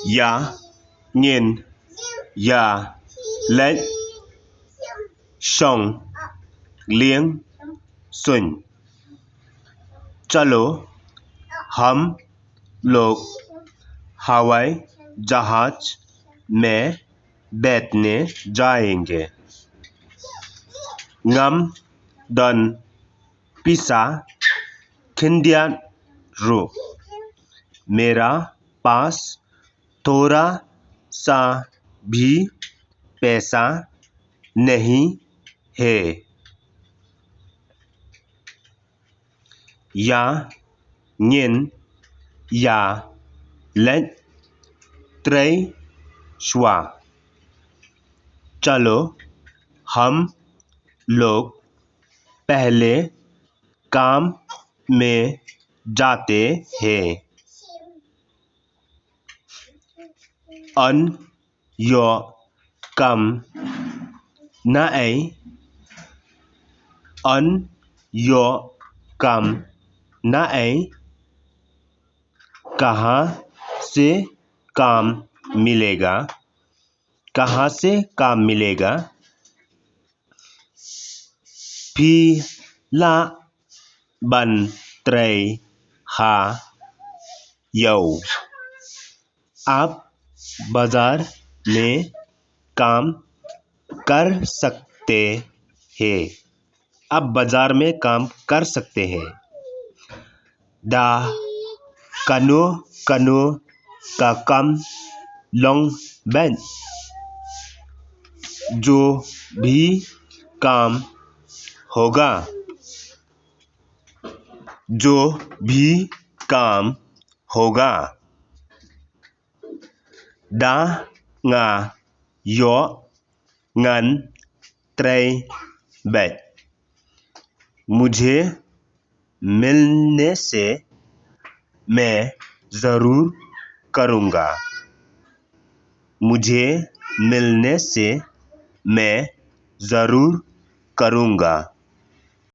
dạ, nhìn, dạ, lệnh, sông, liêng, सुन। चलो हम लोग हवाई जहाज में बैठने जाएंगे। ngắm dan bisa kendian ru मेरा पास थोड़ा सा भी पैसा नहीं है। या nhìn या lệnh trei schwa चलो हम लोग पहले काम में जाते हैं। An yo kam nae an yo kam nae कहाँ से काम मिलेगा? कहाँ से काम मिलेगा? Pila ban trei ha yo आप बाजार में काम कर सकते हैं। आप बाजार में काम कर सकते हैं। Da kano kano का काम long ben जो भी काम होगा जो भी काम होगा। Da nga yo ngan trei bet मुझे मिलने से मैं ज़रूर करूँगा। मुझे मिलने से मैं ज़रूर करूँगा।